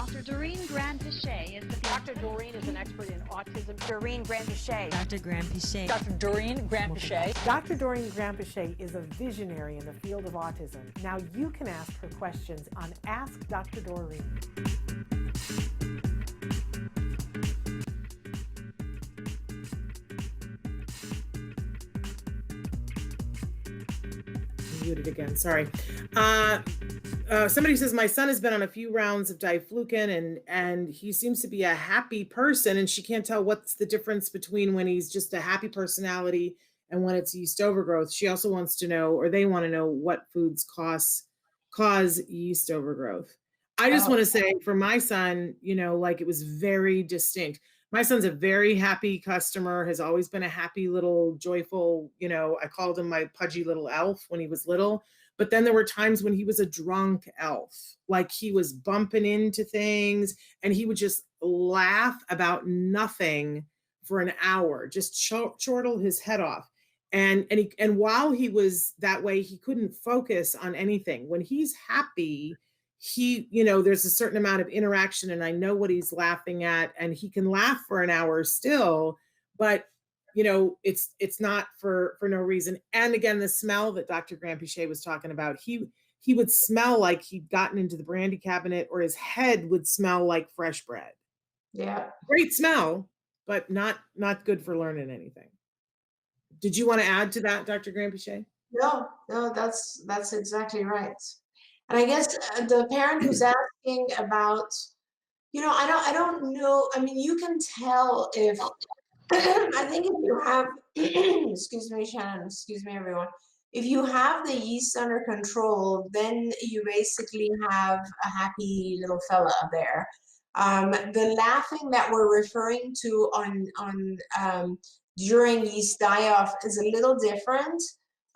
Dr. Doreen Grand-Pichet is the Dr. Doreen is an expert in autism. Doreen Grand-Pichet. Dr. Grand-Pichet. Dr. Doreen Grand-Pichet. Dr. Doreen Grand-Pichet is a visionary in the field of autism. Now you can ask her questions on Ask Dr. Doreen. Muted again, sorry. Somebody says, my son has been on a few rounds of diflucan and he seems to be a happy person, and she can't tell what's the difference between when he's just a happy personality and when it's yeast overgrowth. She also wants to know, or they want to know, what foods cause yeast overgrowth. I just want to say for my son, like, it was very distinct. My son's a very happy customer, has always been a happy little joyful, I called him my pudgy little elf when he was little. But then there were times when he was a drunk elf, like he was bumping into things and he would just laugh about nothing for an hour, just chortle his head off. And while he was that way, he couldn't focus on anything. When he's happy, he, there's a certain amount of interaction and I know what he's laughing at, and he can laugh for an hour still, but it's not for no reason. And again, the smell that Dr. Grand-Pichet was talking about, he would smell like he'd gotten into the brandy cabinet, or his head would smell like fresh bread. Yeah. Great smell, but not good for learning anything. Did you want to add to that, Dr. Grand-Pichet? No, that's exactly right. And I guess the parent who's asking about, I don't know. I mean, you can tell if, I think if you have, excuse me, Shannon, excuse me, everyone. If you have the yeast under control, then you basically have a happy little fella there. The laughing that we're referring to on during yeast die-off is a little different.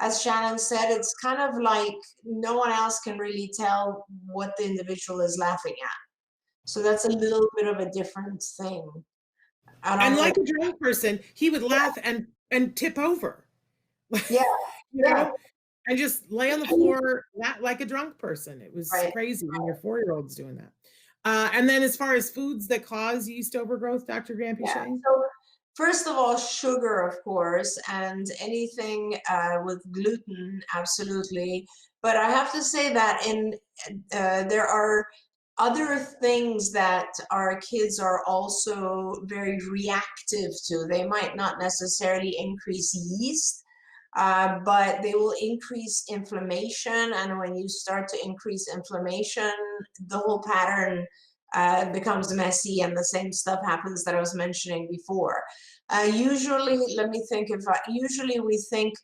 As Shannon said, it's kind of like no one else can really tell what the individual is laughing at. So that's a little bit of a different thing. And like a drunk person, he would laugh and tip over. Yeah. And just lay on the floor like a drunk person. It was crazy when your 4-year-old's doing that. And then as far as foods that cause yeast overgrowth, Dr. Grand-Pichet? Yeah. So first of all, sugar, of course, and anything with gluten, absolutely. But I have to say that there are other things that our kids are also very reactive to. They might not necessarily increase yeast, but they will increase inflammation. And when you start to increase inflammation, the whole pattern becomes messy, and the same stuff happens that I was mentioning before. Usually we think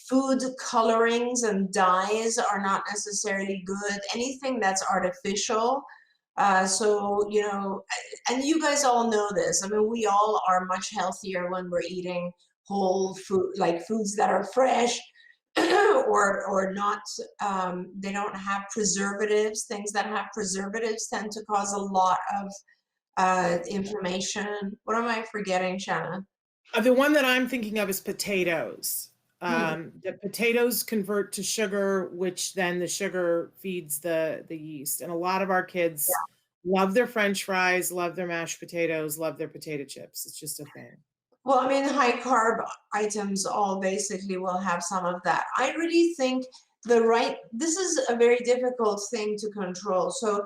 food colorings and dyes are not necessarily good. Anything that's artificial. So, and you guys all know this. I mean, we all are much healthier when we're eating whole food, like foods that are fresh or not. They don't have preservatives. Things that have preservatives tend to cause a lot of inflammation. What am I forgetting, Shannon? The one that I'm thinking of is potatoes. The potatoes convert to sugar, which then the sugar feeds the yeast. And a lot of our kids love their French fries, love their mashed potatoes, love their potato chips. It's just a thing. Well, I mean, high carb items all basically will have some of that. I really think this is a very difficult thing to control. So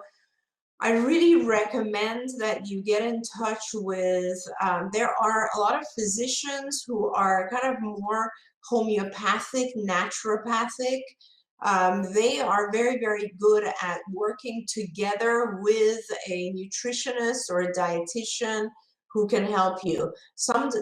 I really recommend that you get in touch with, there are a lot of physicians who are kind of more homeopathic, naturopathic. They are very, very good at working together with a nutritionist or a dietitian who can help you.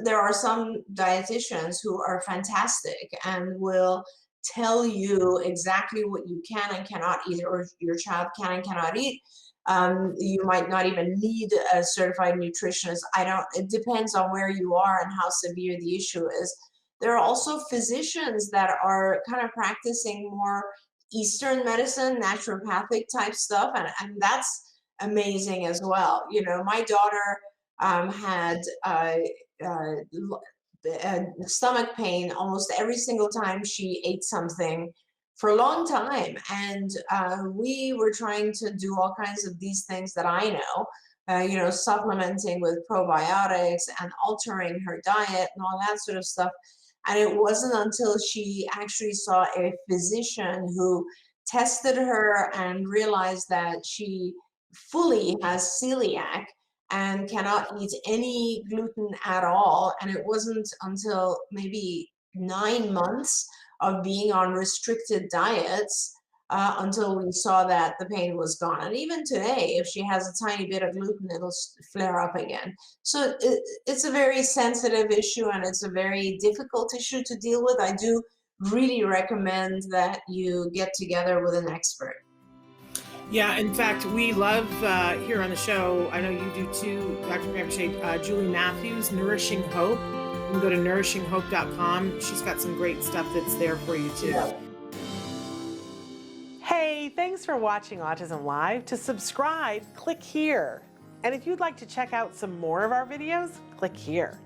There are some dietitians who are fantastic and will tell you exactly what you can and cannot eat, or your child can and cannot eat. You might not even need a certified nutritionist. It depends on where you are and how severe the issue is. There are also physicians that are kind of practicing more Eastern medicine, naturopathic type stuff, and that's amazing as well. My daughter had stomach pain almost every single time she ate something for a long time. And we were trying to do all kinds of these things that I know, supplementing with probiotics and altering her diet and all that sort of stuff. And it wasn't until she actually saw a physician who tested her and realized that she fully has celiac and cannot eat any gluten at all. And it wasn't until maybe 9 months of being on restricted diets until we saw that the pain was gone. And even today, if she has a tiny bit of gluten, it'll flare up again. So it's a very sensitive issue, and it's a very difficult issue to deal with. I do really recommend that you get together with an expert. Yeah, in fact, we love here on the show, I know you do too, Dr. Grampiche, Julie Matthews, Nourishing Hope. You can go to nourishinghope.com. She's got some great stuff that's there for you too. Yeah. Hey, thanks for watching Autism Live. To subscribe, click here. And if you'd like to check out some more of our videos, click here.